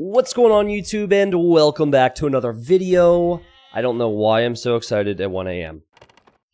What's going on YouTube, and welcome back to another video. I don't know why I'm so excited at 1 a.m.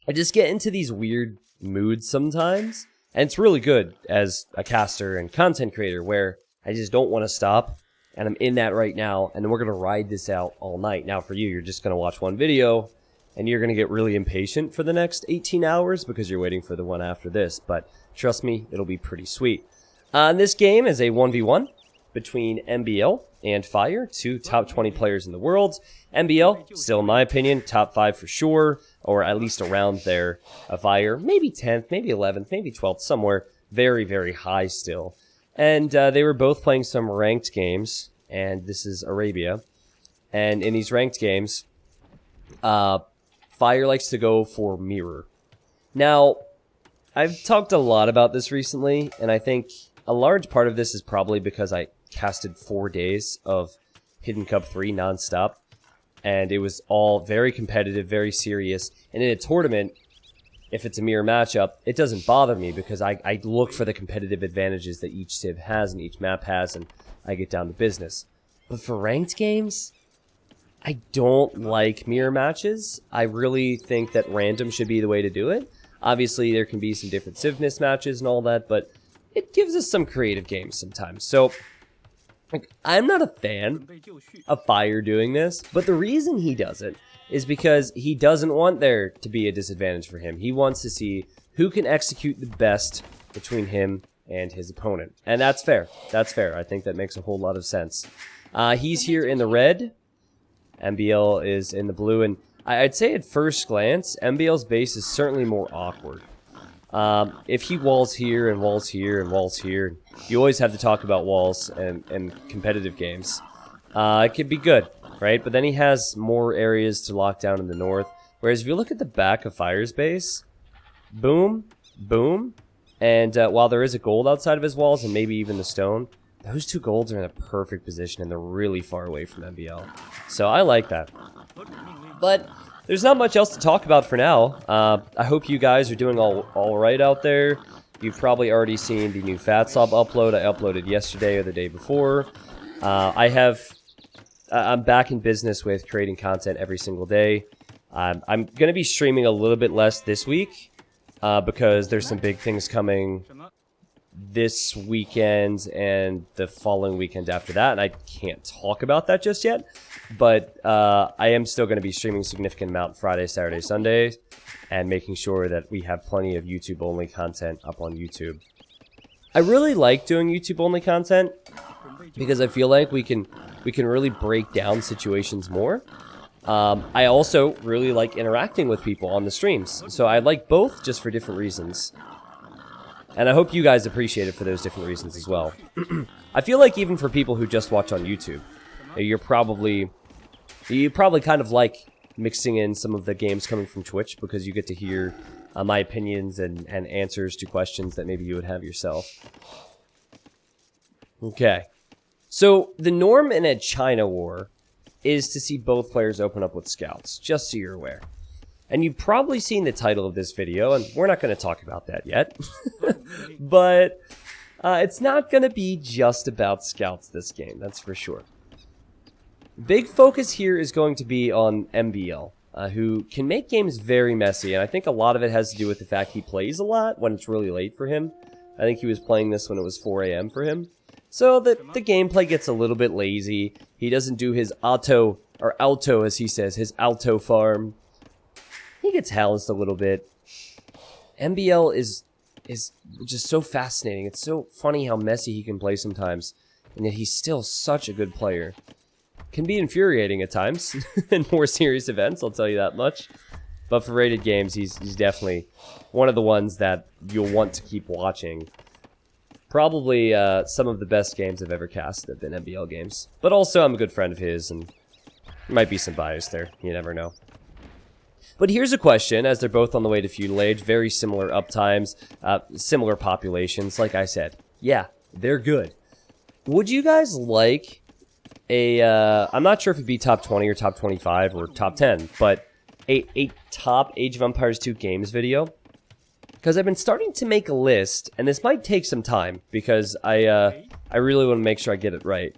I just get into these weird moods sometimes, and it's really good as a caster and content creator where I just don't want to stop, and I'm in that right now, and we're going to ride this out all night. Now for you, you're just going to watch one video, and you're going to get really impatient for the next 18 hours because you're waiting for the one after this, but trust me, it'll be pretty sweet. This game is a 1v1 between MBL and Fire, two top 20 players in the world. MBL, still in my opinion, top 5 for sure, or at least around there. Fire, maybe 10th, maybe 11th, maybe 12th, somewhere very, very high still. And they were both playing some ranked games, and this is Arabia. And in these ranked games, Fire likes to go for mirror. Now, I've talked a lot about this recently, and I think a large part of this is probably because I casted 4 days of Hidden Cup 3 non-stop, and it was all very competitive, very serious, and in a tournament, if it's a mirror matchup, it doesn't bother me because I look for the competitive advantages that each civ has and each map has, and I get down to business. But for ranked games, I don't like mirror matches. I really think that random should be the way to do it. Obviously, there can be some different civ mismatches and all that, but it gives us some creative games sometimes. So, I'm not a fan of Fire doing this, but the reason he does it is because he doesn't want there to be a disadvantage for him. He wants to see who can execute the best between him and his opponent. And that's fair. That's fair. I think that makes a whole lot of sense. He's here in the red. MBL is in the blue. And I'd say at first glance, MBL's base is certainly more awkward. If he walls here and walls here and walls here, you always have to talk about walls and competitive games. It could be good, right? But then he has more areas to lock down in the north. Whereas if you look at the back of Fire's base, boom, boom, and while there is a gold outside of his walls and maybe even the stone, those two golds are in a perfect position and they're really far away from MBL. So I like that. But there's not much else to talk about for now. I hope you guys are doing all right out there. You've probably already seen the new FatSob upload. I uploaded yesterday or the day before. I'm back in business with creating content every single day. I'm going to be streaming a little bit less this week because there's some big things coming this weekend and the following weekend after that, and I can't talk about that just yet. But I am still going to be streaming a significant amount Friday, Saturday, Sunday, and making sure that we have plenty of YouTube-only content up on YouTube. I really like doing YouTube-only content because I feel like we can really break down situations more. I also really like interacting with people on the streams, so I like both just for different reasons. And I hope you guys appreciate it for those different reasons as well. I feel like even for people who just watch on YouTube, you probably kind of like mixing in some of the games coming from Twitch because you get to hear my opinions and answers to questions that maybe you would have yourself. Okay. So the norm in a China war is to see both players open up with scouts, just so you're aware. And you've probably seen the title of this video, and we're not going to talk about that yet. But it's not going to be just about scouts this game, that's for sure. Big focus here is going to be on MBL, who can make games very messy, and I think a lot of it has to do with the fact he plays a lot when it's really late for him. I think he was playing this when it was 4 a.m. for him. So the gameplay gets a little bit lazy. He doesn't do his auto, or alto as he says, his alto farm. He gets housed a little bit. MBL is just so fascinating. It's so funny how messy he can play sometimes, and yet he's still such a good player. Can be infuriating at times in more serious events, I'll tell you that much. But for rated games, he's definitely one of the ones that you'll want to keep watching. Probably some of the best games I've ever cast have been MBL games. But also, I'm a good friend of his, and there might be some bias there. You never know. But here's a question, as they're both on the way to feudal age, very similar uptimes, similar populations. Like I said, yeah, they're good. Would you guys like I'm not sure if it'd be top 20 or top 25 or top 10, but a top Age of Empires 2 games video? Because I've been starting to make a list, and this might take some time, because I really want to make sure I get it right.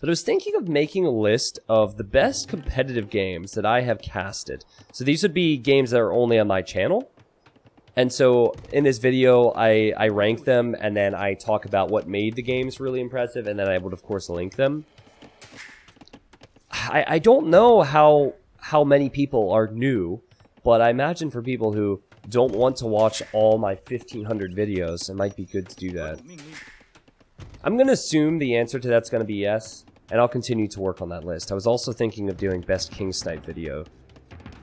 But I was thinking of making a list of the best competitive games that I have casted. So these would be games that are only on my channel. And so in this video, I rank them, and then I talk about what made the games really impressive, and then I would, of course, link them. I don't know how many people are new, but I imagine for people who don't want to watch all my 1,500 videos, it might be good to do that. I'm going to assume the answer to that's going to be yes, and I'll continue to work on that list. I was also thinking of doing best King Snipe video.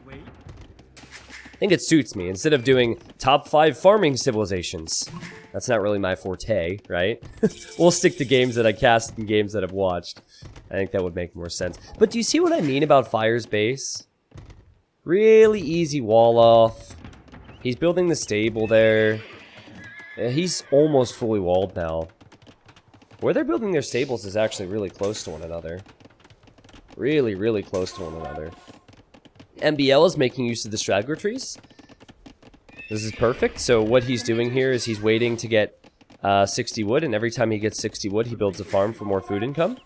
I think it suits me, instead of doing top 5 farming civilizations. That's not really my forte, right? We'll stick to games that I cast and games that I've watched. I think that would make more sense. But do you see what I mean about Fire's base? Really easy wall off. He's building the stable there. He's almost fully walled now. Where they're building their stables is actually really close to one another. Really, really close to one another. MBL is making use of the straggler trees. This is perfect. So what he's doing here is he's waiting to get 60 wood, and every time he gets 60 wood, he builds a farm for more food income.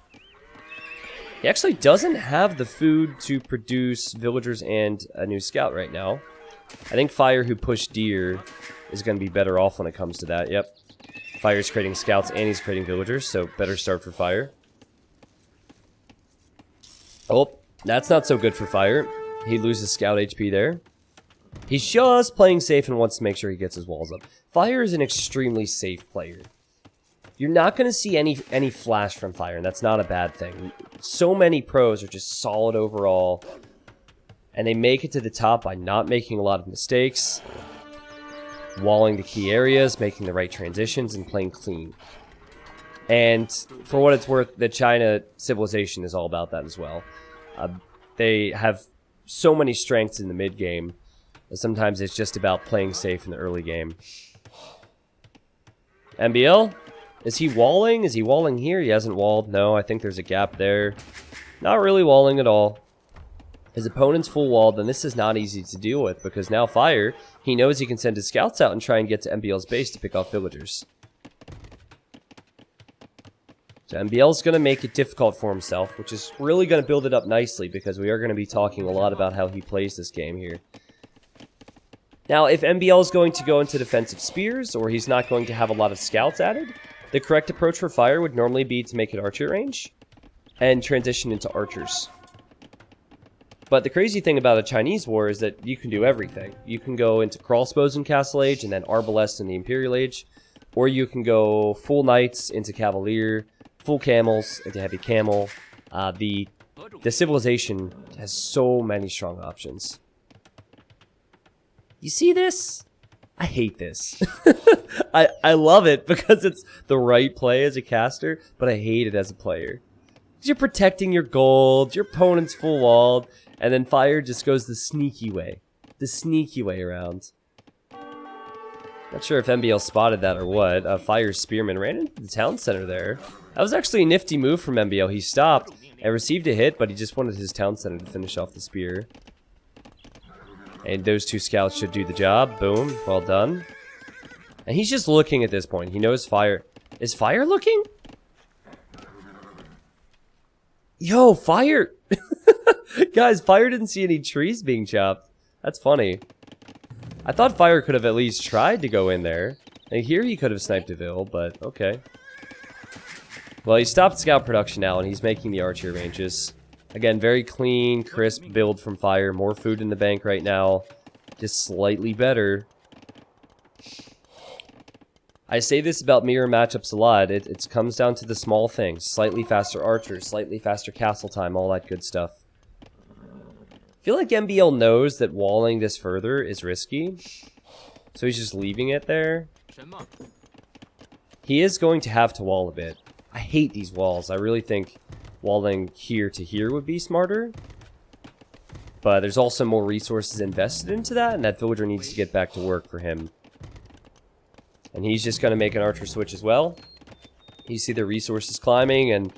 He actually doesn't have the food to produce villagers and a new scout right now. I think Fire, who pushed deer, is going to be better off when it comes to that. Yep. Fire's creating scouts and he's creating villagers, so better start for Fire. Oh, that's not so good for Fire. He loses scout HP there. He's just playing safe and wants to make sure he gets his walls up. Fire is an extremely safe player. You're not going to see any flash from Fire, and that's not a bad thing. So many pros are just solid overall, and they make it to the top by not making a lot of mistakes, walling the key areas, making the right transitions, and playing clean. And for what it's worth, the China civilization is all about that as well. They have so many strengths in the mid game, that sometimes it's just about playing safe in the early game. MBL? Is he walling? Is he walling here? He hasn't walled. No, I think there's a gap there. Not really walling at all. His opponent's full walled, and this is not easy to deal with, because now Fire, he knows he can send his scouts out and try and get to MBL's base to pick off villagers. So MBL's going to make it difficult for himself, which is really going to build it up nicely, because we are going to be talking a lot about how he plays this game here. Now, if MBL is going to go into defensive spears, or he's not going to have a lot of scouts added, the correct approach for Fire would normally be to make it archer range, and transition into archers. But the crazy thing about a Chinese war is that you can do everything. You can go into crossbows in Castle Age, and then arbalest in the Imperial Age, or you can go full knights into Cavalier, full camels into heavy camel. The civilization has so many strong options. You see this? I hate this. I love it because it's the right play as a caster, but I hate it as a player. Because you're protecting your gold, your opponent's full walled, and then Fire just goes the sneaky way. The sneaky way around. Not sure if MBL spotted that or what. Fire's Spearman ran into the town center there. That was actually a nifty move from MBL. He stopped and received a hit, but he just wanted his town center to finish off the spear. And those two scouts should do the job. Boom. Well done. And he's just looking at this point. He knows Fire. Is Fire looking? Yo, Fire! Guys, Fire didn't see any trees being chopped. That's funny. I thought Fire could have at least tried to go in there. And here he could have sniped a Vil, but okay. Well, he stopped scout production now, and he's making the archer ranges. Again, very clean, crisp build from Fire. More food in the bank right now. Just slightly better. I say this about mirror matchups a lot. It comes down to the small things. Slightly faster archers, slightly faster castle time, all that good stuff. I feel like MBL knows that walling this further is risky. So he's just leaving it there. He is going to have to wall a bit. I hate these walls. I really think walling here to here would be smarter. But there's also more resources invested into that, and that villager needs to get back to work for him. And he's just going to make an archer switch as well. You see the resources climbing, and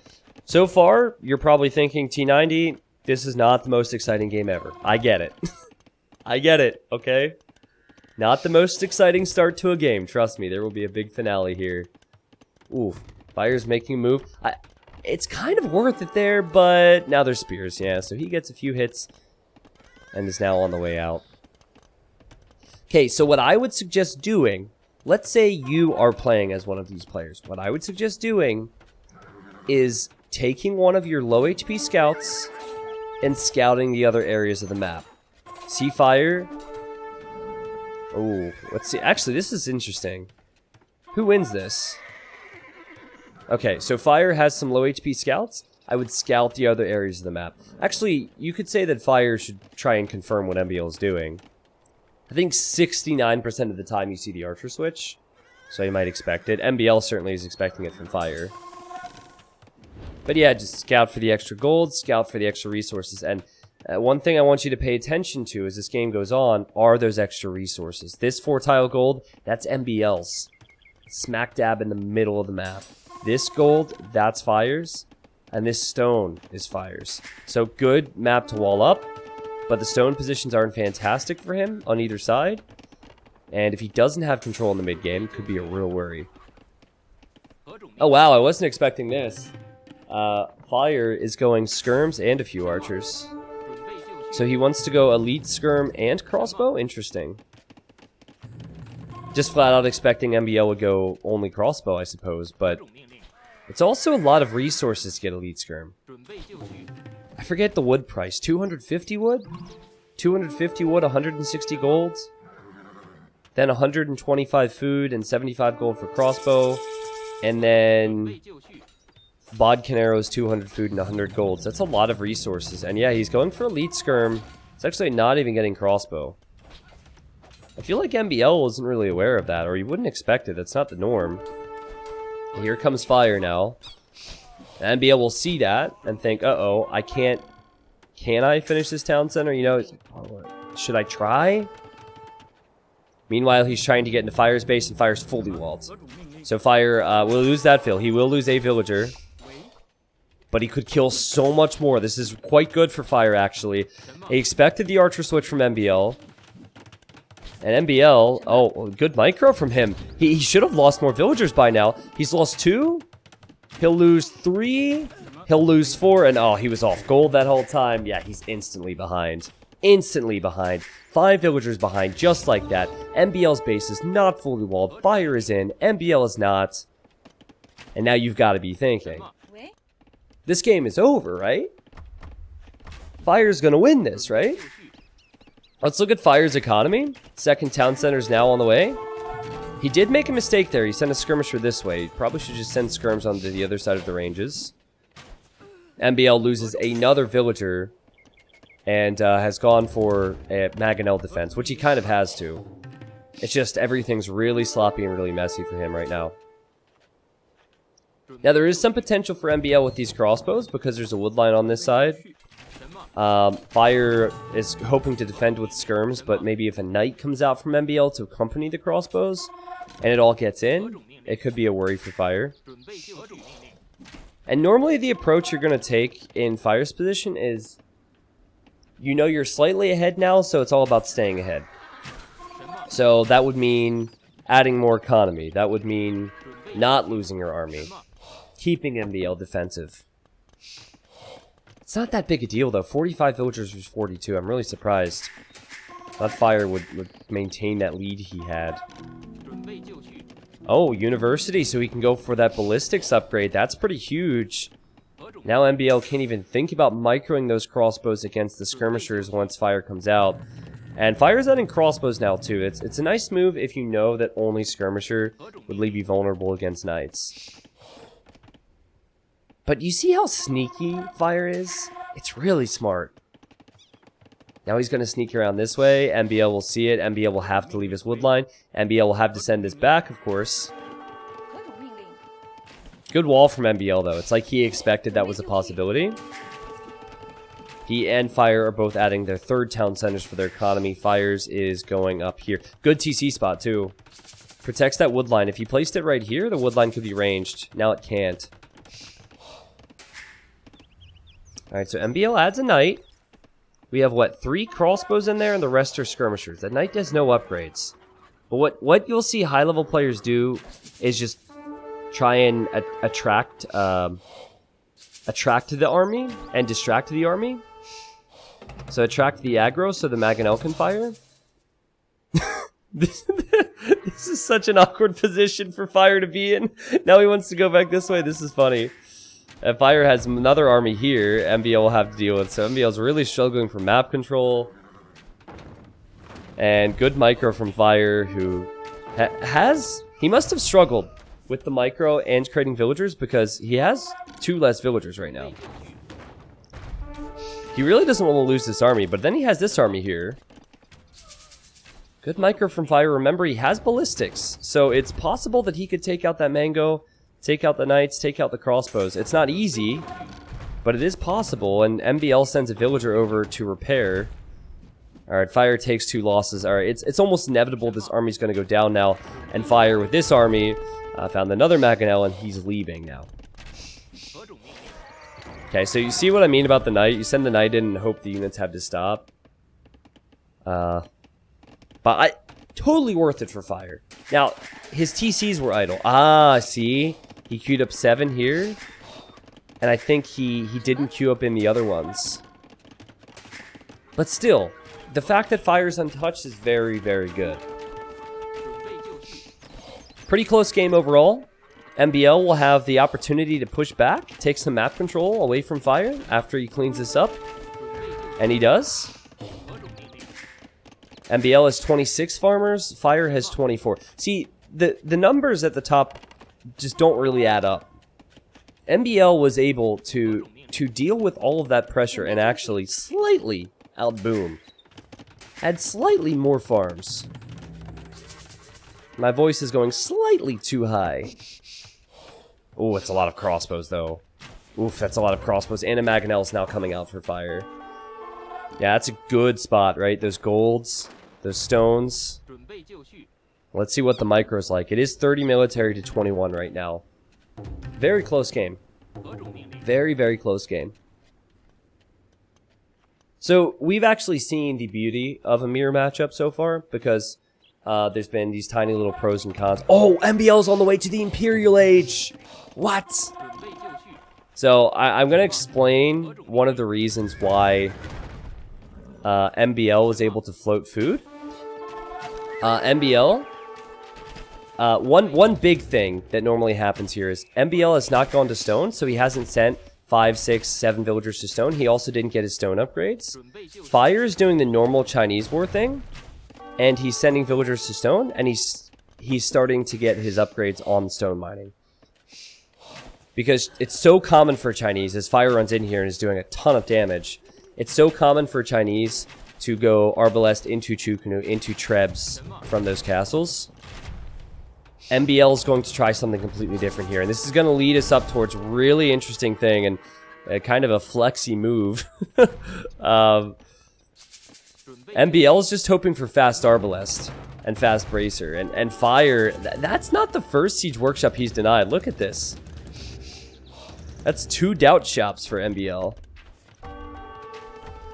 so far, you're probably thinking, T90, this is not the most exciting game ever. I get it. I get it, okay? Not the most exciting start to a game. Trust me, there will be a big finale here. Ooh, Fire's making a move. it's kind of worth it there, but now there's spears, yeah, so he gets a few hits and is now on the way out. Okay, so what I would suggest doing, let's say you are playing as one of these players. What I would suggest doing is taking one of your low HP scouts and scouting the other areas of the map. See fire? Oh, let's see. Actually, this is interesting. Who wins this? Okay, so Fire has some low HP scouts. I would scout the other areas of the map. Actually, you could say that Fire should try and confirm what MBL is doing. I think 69% of the time you see the Archer switch, so you might expect it. MBL certainly is expecting it from Fire. But yeah, just scout for the extra gold, scout for the extra resources. And one thing I want you to pay attention to as this game goes on are those extra resources. This 4-tile gold, that's MBL's. Smack dab in the middle of the map. This gold, that's Fire's. And this stone is Fire's. So good map to wall up. But the stone positions aren't fantastic for him on either side. And if he doesn't have control in the mid game, it could be a real worry. Oh wow, I wasn't expecting this. Fire is going skirms and a few archers. So he wants to go elite skirm and crossbow? Interesting. Just flat out expecting MBL would go only crossbow, I suppose, but it's also a lot of resources to get elite skirm. I forget the wood price. 250 wood? 250 wood, 160 gold. Then 125 food and 75 gold for crossbow. And then Bodkin arrows, 200 food and 100 gold. So that's a lot of resources. And yeah, he's going for elite skirm. It's actually not even getting crossbow. I feel like MBL wasn't really aware of that, or you wouldn't expect it. That's not the norm. Here comes Fire now. MBL will see that and think, uh-oh, I can't... Can I finish this town center? You know, should I try? Meanwhile, he's trying to get into Fire's base, and Fire's fully walled. So Fire will lose that fill. He will lose a villager. But he could kill so much more. This is quite good for Fire, actually. He expected the Archer switch from MBL. And MBL, oh, good micro from him. He should have lost more villagers by now. He's lost 2. He'll lose 3. He'll lose 4. And oh, he was off gold that whole time. Yeah, he's instantly behind. Instantly behind. 5 villagers behind, just like that. MBL's base is not fully walled. Fire is in. MBL is not. And now you've got to be thinking, this game is over, right? Fire's gonna win this, right? Let's look at Fire's economy. Second town center is now on the way. He did make a mistake there. He sent a skirmisher this way. He probably should just send skirms onto the other side of the ranges. MBL loses another villager and has gone for a Mangonel defense, which he kind of has to. It's just everything's really sloppy and really messy for him right now. Now, there is some potential for MBL with these crossbows because there's a wood line on this side. Fire is hoping to defend with skirms, but maybe if a knight comes out from MBL to accompany the crossbows, and it all gets in, it could be a worry for Fire. And normally the approach you're going to take in Fire's position is, you know you're slightly ahead now, so it's all about staying ahead. So that would mean adding more economy. That would mean not losing your army. Keeping MBL defensive. It's not that big a deal, though. 45 villagers versus 42. I'm really surprised. That Fire would maintain that lead he had. Oh, university, so he can go for that ballistics upgrade. That's pretty huge. Now MBL can't even think about microing those crossbows against the skirmishers once Fire comes out. And Fire's adding crossbows now, too. It's a nice move if you know that only skirmisher would leave you vulnerable against knights. But you see how sneaky Fire is? It's really smart. Now he's going to sneak around this way. MBL will see it. MBL will have to leave his wood line. MBL will have to send this back, of course. Good wall from MBL, though. It's like he expected that was a possibility. He and Fire are both adding their third town centers for their economy. Fire's is going up here. Good TC spot, too. Protects that wood line. If he placed it right here, the wood line could be ranged. Now it can't. Alright, so MBL adds a knight. We have, what, 3 crossbows in there, and the rest are skirmishers. That knight does no upgrades. But what you'll see high-level players do is just try and attract attract the army and distract the army. So attract the aggro so the Mangonel can fire. This is such an awkward position for Fire to be in. Now he wants to go back this way. This is funny. If Fire has another army here, MBL will have to deal with. So MBL's really struggling for map control. And good micro from Fire, who he must have struggled with the micro and creating villagers because he has 2 less villagers right now. He really doesn't want to lose this army, but then he has this army here. Good micro from Fire. Remember, he has ballistics, so it's possible that he could take out that Mango, take out the Knights, take out the crossbows. It's not easy, but it is possible, and MBL sends a villager over to repair. Alright, Fire takes 2 losses. Alright, it's almost inevitable this army's going to go down now, and Fire with this army found another Mangonel, and he's leaving now. Okay, so you see what I mean about the Knight? You send the Knight in and hope the units have to stop. But totally worth it for Fire. Now, his TCs were idle. Ah, see? He queued up 7 here. And I think he didn't queue up in the other ones. But still, the fact that Fire's untouched is very, very good. Pretty close game overall. MBL will have the opportunity to push back, take some map control away from Fire after he cleans this up. And he does. MBL has 26 farmers, Fire has 24. See, the numbers at the top just don't really add up. MBL was able to deal with all of that pressure and actually slightly outboom. Had slightly more farms. My voice is going slightly too high. Oh, it's a lot of crossbows, though. Oof, that's a lot of crossbows. And a Mangonel is now coming out for Fire. Yeah, that's a good spot, right? Those golds, those stones. Let's see what the micro's like. It is 30 military to 21 right now. Very close game. Very, very close game. So, we've actually seen the beauty of a mirror matchup so far, because there's been these tiny little pros and cons. Oh, MBL's on the way to the Imperial Age! What? So, I'm going to explain one of the reasons why MBL was able to float food. MBL, one big thing that normally happens here is MBL has not gone to stone, so he hasn't sent 5, 6, 7 villagers to stone. He also didn't get his stone upgrades. Fire is doing the normal Chinese war thing, and he's sending villagers to stone, and he's starting to get his upgrades on stone mining. Because it's so common for Chinese, as Fire runs in here and is doing a ton of damage, it's so common for Chinese to go Arbalest into Chukunu, into Trebs from those castles. MBL is going to try something completely different here, and this is going to lead us up towards a really interesting thing, and kind of a flexy move. MBL is just hoping for fast Arbalest and fast Bracer, and Fire, that's not the first Siege Workshop he's denied. Look at this. That's 2 Doubt Shops for MBL.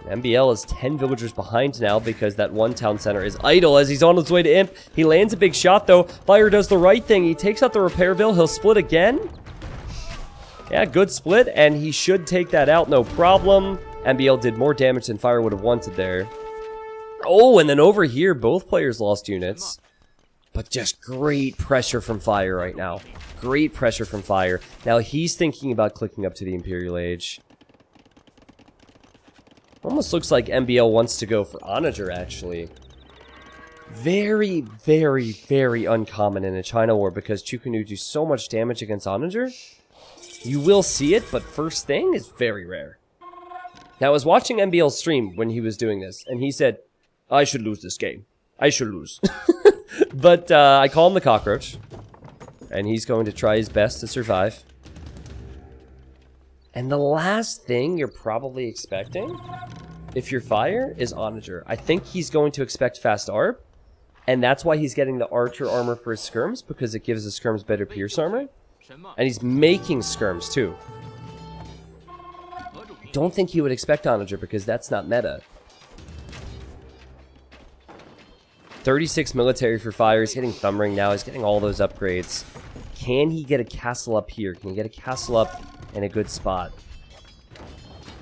MBL is 10 villagers behind now because that one town center is idle as he's on his way to Imp. He lands a big shot though. Fire does the right thing. He takes out the Repairville. He'll split again. Yeah, good split, and he should take that out, no problem. MBL did more damage than Fire would have wanted there. Oh, and then over here, both players lost units. But just great pressure from Fire right now. Great pressure from Fire. Now he's thinking about clicking up to the Imperial Age. Almost looks like MBL wants to go for Onager, actually. Very, very, very uncommon in a China war because Chukunu do so much damage against Onager. You will see it, but first thing is very rare. Now, I was watching MBL's stream when he was doing this, and he said, I should lose this game. I should lose. But I call him the cockroach, and he's going to try his best to survive. And the last thing you're probably expecting, if you're Fire, is Onager. I think he's going to expect fast ARB, and that's why he's getting the Archer armor for his skirms, because it gives the skirms better pierce armor. And he's making skirms, too. I don't think he would expect Onager, because that's not meta. 36 military for Fire. He's getting Thumb Ring now. He's getting all those upgrades. Can he get a castle up here? Can he get a castle up in a good spot?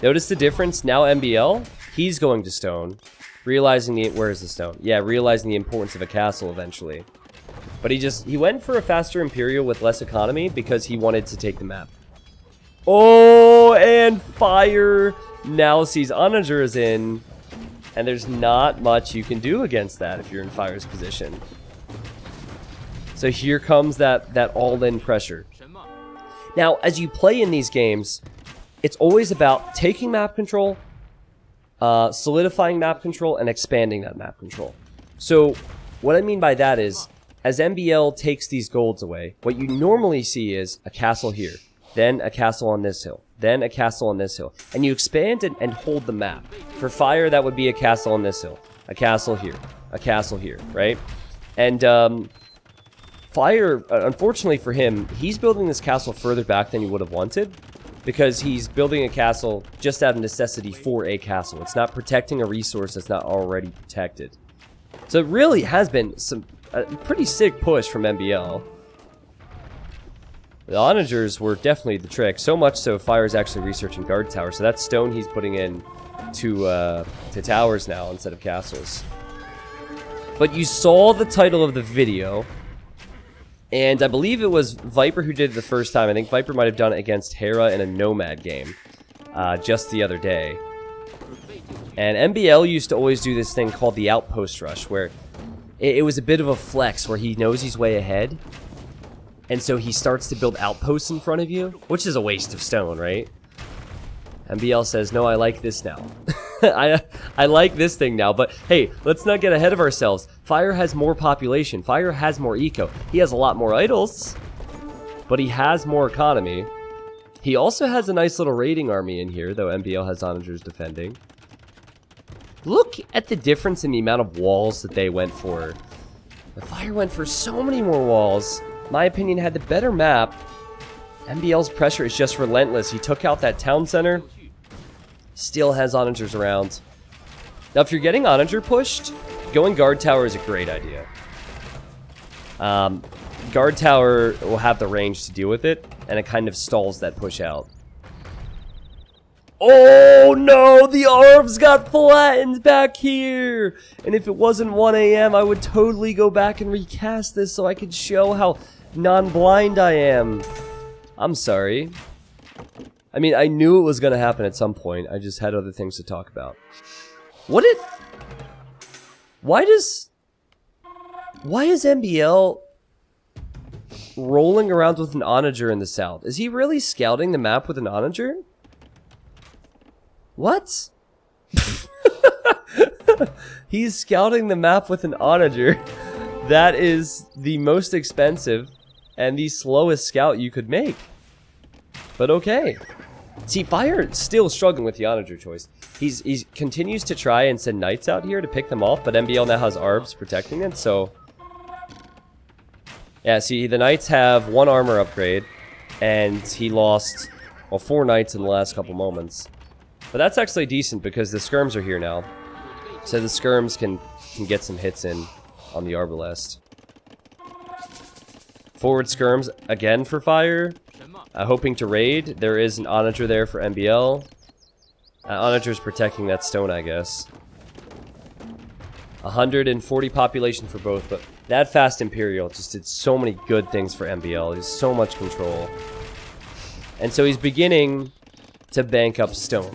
Notice the difference? Now MBL, he's going to stone. Realizing the... Where is the stone? Yeah, realizing the importance of a castle eventually. But he went for a faster Imperial with less economy because he wanted to take the map. Oh, and Fire now sees Onager is in. And there's not much you can do against that if you're in Fire's position. So here comes that all-in pressure. Now, as you play in these games, it's always about taking map control, solidifying map control, and expanding that map control. So what I mean by that is, as MBL takes these golds away, what you normally see is a castle here, then a castle on this hill, then a castle on this hill. And you expand it and hold the map. For Fire, that would be a castle on this hill, a castle here, right? And Fire, unfortunately for him, he's building this castle further back than he would have wanted, because he's building a castle just out of necessity for a castle. It's not protecting a resource that's not already protected. So it really has been a pretty sick push from MBL. The Onagers were definitely the trick, so much so Fire's actually researching guard towers. So that's stone he's putting in to towers now instead of castles. But you saw the title of the video, and I believe it was Viper who did it the first time. I think Viper might have done it against Hera in a Nomad game just the other day. And MBL used to always do this thing called the Outpost Rush, where it was a bit of a flex where he knows he's way ahead. And so he starts to build outposts in front of you, which is a waste of stone, right? MBL says, no, I like this now. I like this thing now, but hey, let's not get ahead of ourselves. Fire has more population. Fire has more eco. He has a lot more idols, but he has more economy. He also has a nice little raiding army in here, though MBL has Onagers defending. Look at the difference in the amount of walls that they went for. The Fire went for so many more walls. My opinion had the better map. MBL's pressure is just relentless. He took out that town center. Still has Onagers around. Now, if you're getting Onager pushed, going guard tower is a great idea. Guard tower will have the range to deal with it, and it kind of stalls that push out. Oh no, the arms got flattened back here! And if it wasn't 1 AM, I would totally go back and recast this so I could show how non-blind I am. I'm sorry. I mean, I knew it was going to happen at some point. I just had other things to talk about. Why is MBL rolling around with an Onager in the south? Is he really scouting the map with an Onager? What? He's scouting the map with an Onager. That is the most expensive and the slowest scout you could make. But okay. See, Fire's still struggling with the Onager choice. He continues to try and send knights out here to pick them off, but MBL now has Arbs protecting it, so... Yeah, see, the knights have 1 armor upgrade, and he lost, well, 4 knights in the last couple moments. But that's actually decent because the skirms are here now. So the skirms can get some hits in on the Arbalest. Forward skirms again for Fire. Hoping to raid. There is an Onager there for MBL. Onager's protecting that stone, I guess. 140 population for both, but that fast Imperial just did so many good things for MBL. He has so much control. And so he's beginning to bank up stone.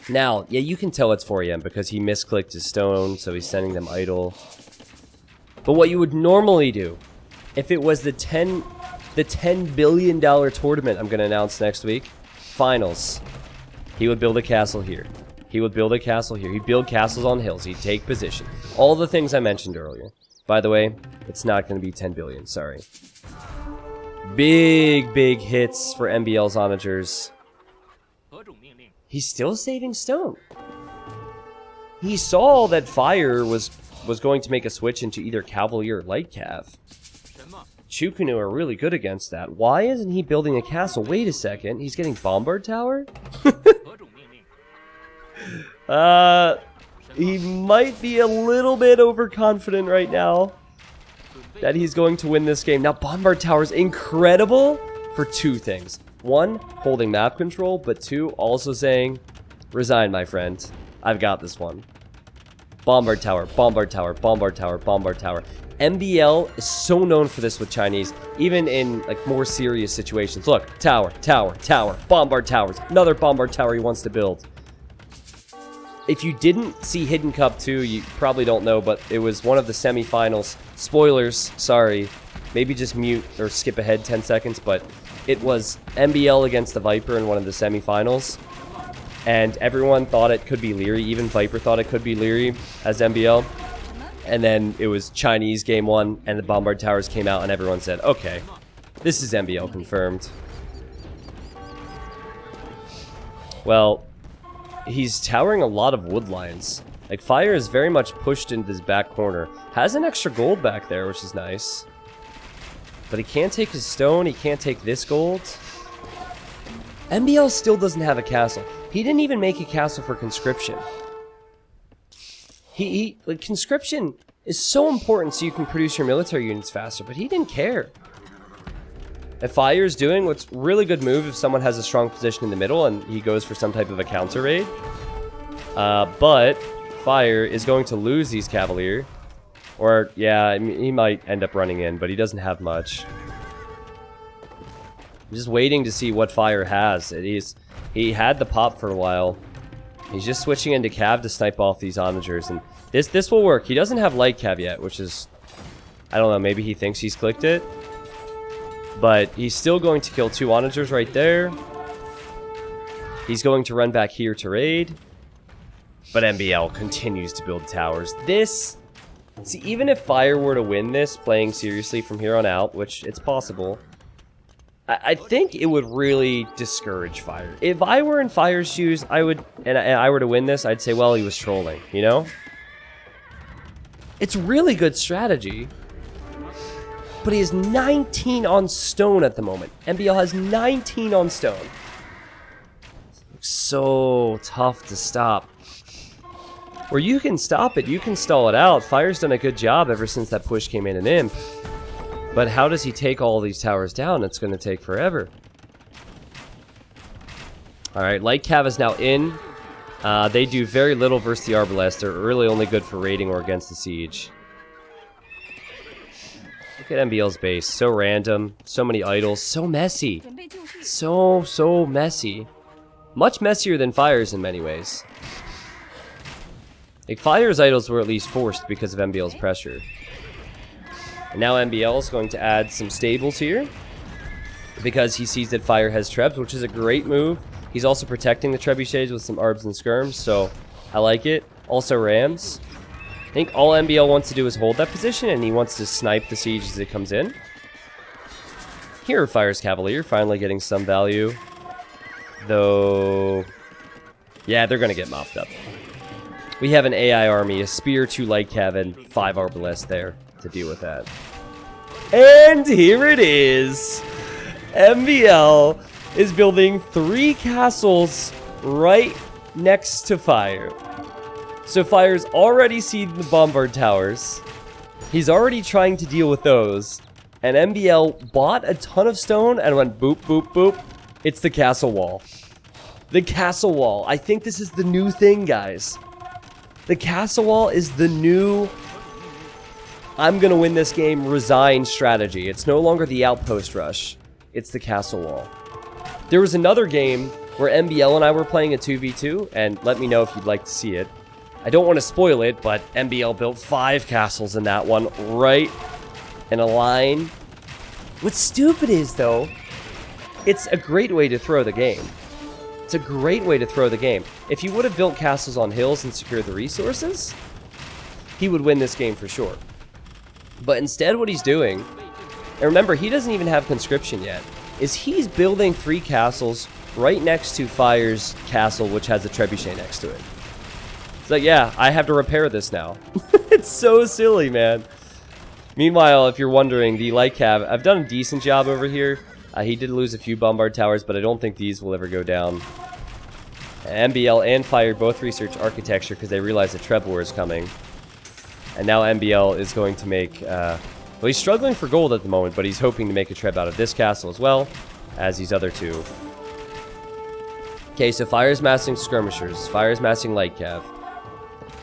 Now, yeah, you can tell it's 4 AM because he misclicked his stone, so he's sending them idle. But what you would normally do, if it was the $10 billion tournament I'm going to announce next week, finals, he would build a castle here. He would build a castle here. He'd build castles on hills. He'd take position. All the things I mentioned earlier. By the way, it's not going to be 10 billion, sorry. Big hits for MBL's Onagers. He's still saving stone. He saw that Fire was going to make a switch into either cavalry or light cav. Chukunu are really good against that. Why isn't he building a castle? Wait a second, he's getting bombard tower? He might be a little bit overconfident right now that he's going to win this game. Now, bombard tower is incredible for 2 things. one, holding map control, but two, also saying, resign, my friend. I've got this one. Bombard tower, bombard tower, bombard tower, bombard tower. MBL is so known for this with Chinese, even in like more serious situations. Look, tower, tower, tower, bombard towers. Another bombard tower he wants to build. If you didn't see Hidden Cup 2, you probably don't know, but it was one of the semifinals. Spoilers, sorry. Maybe just mute or skip ahead 10 seconds, but it was MBL against the Viper in one of the semifinals. And everyone thought it could be Leary. Even Viper thought it could be Leary as MBL. And then it was Chinese game 1, and the Bombard Towers came out, and everyone said, okay, this is MBL confirmed. Well, he's towering a lot of wood lines. Like, Fire is very much pushed into this back corner. Has an extra gold back there, which is nice. But he can't take his stone, he can't take this gold. MBL still doesn't have a castle. He didn't even make a castle for conscription. Like, conscription is so important so you can produce your military units faster, but he didn't care. If Fire's doing what's really good move if someone has a strong position in the middle and he goes for some type of a counter raid. But Fire is going to lose these Cavalier. Or, yeah, I mean, he might end up running in, but he doesn't have much. I'm just waiting to see what Fire has. He had the pop for a while. He's just switching into Cav to snipe off these onagers, and this will work. He doesn't have light Cav yet, which is, I don't know, maybe he thinks he's clicked it. But he's still going to kill 2 onagers right there. He's going to run back here to raid. But MBL continues to build towers. See, even if Fire were to win this, playing seriously from here on out, which it's possible, I think it would really discourage Fire. If I were in Fire's shoes, and I were to win this, I'd say, well, he was trolling, you know? It's really good strategy. But he has 19 on stone at the moment. MBL has 19 on stone. It's so tough to stop. Where you can stop it, you can stall it out. Fire's done a good job ever since that push came in Imp. But how does he take all these towers down? It's going to take forever. Alright, Light Cav is now in. They do very little versus the Arbalest. They're really only good for raiding or against the siege. Look at MBL's base. So random. So many idols. So messy. So messy. Much messier than Fire's in many ways. Like, Fire's idols were at least forced because of MBL's pressure. And now MBL is going to add some stables here. Because he sees that Fire has Trebs, which is a great move. He's also protecting the Trebuchets with some Arbs and Skirms, so I like it. Also Rams. I think all MBL wants to do is hold that position, and he wants to snipe the siege as it comes in. Here, Fire's Cavalier finally getting some value. Though, yeah, they're going to get mopped up. We have an AI army, a Spear, 2 Light Cav, and 5 Arbalest there to deal with that. And here it is. MBL is building 3 castles right next to Fire. So Fire's already seen the Bombard Towers. He's already trying to deal with those. And MBL bought a ton of stone and went boop, boop, boop. It's the castle wall. The castle wall. I think this is the new thing, guys. The castle wall is the new I'm gonna win this game resign strategy. It's no longer the outpost rush. It's the castle wall. There was another game where MBL and I were playing a 2v2, and let me know if you'd like to see it. I don't want to spoil it, but MBL built 5 castles in that one, right in a line. What's stupid is, though, it's a great way to throw the game. It's a great way to throw the game. If he would have built castles on hills and secured the resources, he would win this game for sure. But instead what he's doing, and remember, he doesn't even have conscription yet, is he's building 3 castles right next to Fire's castle, which has a trebuchet next to it. It's like, yeah, I have to repair this now. It's so silly, man. Meanwhile, if you're wondering, the Light Cav, I've done a decent job over here. He did lose a few Bombard Towers, but I don't think these will ever go down. MBL and Fire both research architecture because they realize the Treb War is coming. And now MBL is going to make... well, he's struggling for gold at the moment, but he's hoping to make a Treb out of this castle as well. as these other two. Okay, so Fire's massing skirmishers. Fire's massing light cav.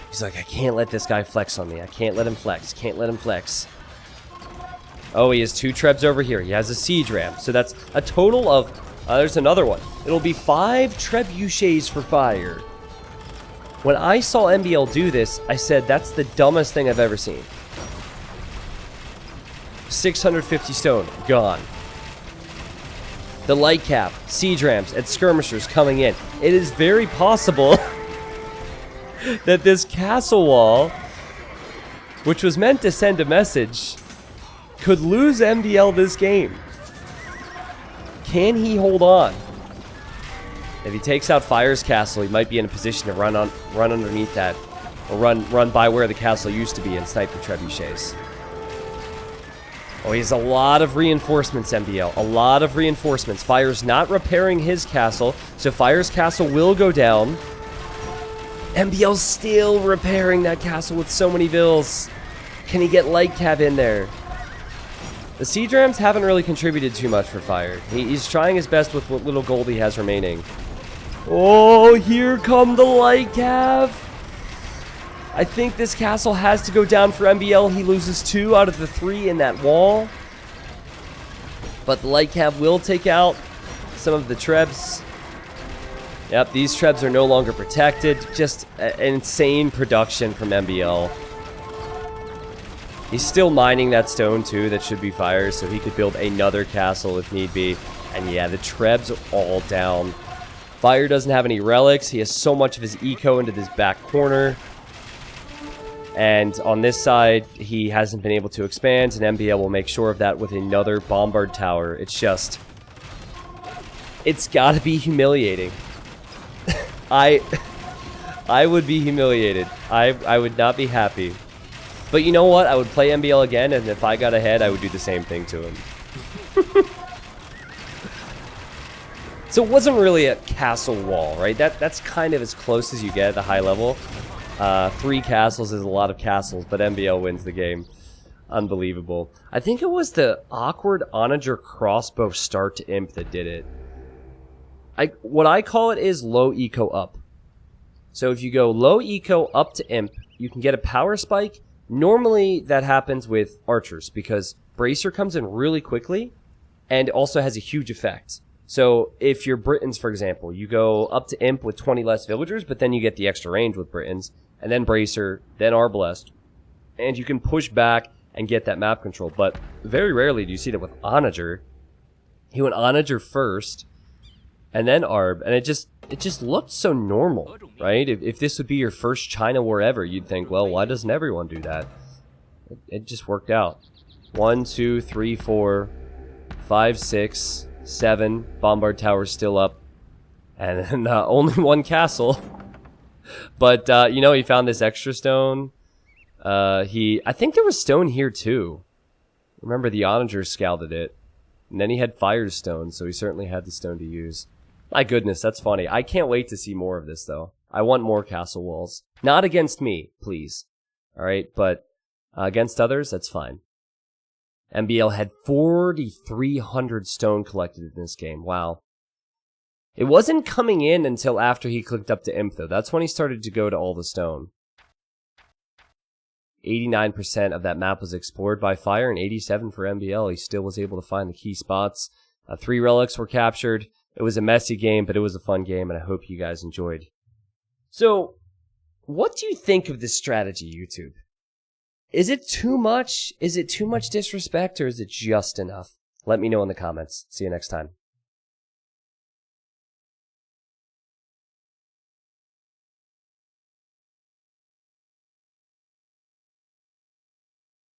He's like, I can't let this guy flex on me. I can't let him flex. Can't let him flex. Oh, he has 2 trebs over here. He has a siege ram. So that's a total of... there's another one. It'll be 5 trebuchets for Fire. When I saw MBL do this, I said, that's the dumbest thing I've ever seen. 650 stone. Gone. The light cap, siege rams, and skirmishers coming in. It is very possible that this castle wall, which was meant to send a message, could lose MBL this game. Can he hold on? If he takes out Fire's castle, he might be in a position to run underneath that, or run by where the castle used to be and snipe the trebuchets. Oh, he has a lot of reinforcements, MBL. A lot of reinforcements. Fire's not repairing his castle, so Fire's castle will go down. MBL's still repairing that castle with so many vills. Can he get light cav in there? The siege rams haven't really contributed too much for Fire. He's trying his best with what little gold he has remaining. Oh, here come the light cav. I think this castle has to go down for MBL. He loses 2 out of the 3 in that wall. But the light cav will take out some of the trebs. Yep, these trebs are no longer protected. Just an insane production from MBL. He's still mining that stone too that should be Fire, so he could build another castle if need be. And yeah, the trebs are all down. Fire doesn't have any relics. He has so much of his eco into this back corner. And on this side, he hasn't been able to expand, and MBL will make sure of that with another bombard tower. It's just... it's gotta be humiliating. I would be humiliated. I would not be happy. But you know what? I would play MBL again, and if I got ahead, I would do the same thing to him. So it wasn't really a castle wall, right? That's kind of as close as you get at the high level. 3 castles is a lot of castles, but MBL wins the game. Unbelievable. I think it was the awkward onager crossbow start to imp that did it. What I call it is low eco up. So if you go low eco up to imp, you can get a power spike. Normally that happens with archers because Bracer comes in really quickly and also has a huge effect. So if you're Britons, for example, you go up to imp with 20 less villagers, but then you get the extra range with Britons, and then Bracer, then Arbalest, and you can push back and get that map control. But very rarely do you see that with Onager. He went Onager first, and then Arb, and it just looked so normal, right? If this would be your first China war ever, you'd think, well, why doesn't everyone do that? It just worked out. 1, 2, 3, 4, 5, 6... 7 bombard towers still up, and then, only 1 castle. But you know, he found this extra stone. I think there was stone here too. Remember, the Onager scalded it, and then he had Firestone, so he certainly had the stone to use. My goodness, that's funny. I can't wait to see more of this though. I want more castle walls. Not against me, please. All right, but against others, that's fine. MBL had 4,300 stone collected in this game. Wow. It wasn't coming in until after he clicked up to imp, though. That's when he started to go to all the stone. 89% of that map was explored by Fire, and 87% for MBL. He still was able to find the key spots. 3 relics were captured. It was a messy game, but it was a fun game, and I hope you guys enjoyed. So, what do you think of this strategy, YouTube? Is it too much? Is it too much disrespect, or is it just enough? Let me know in the comments. See you next time.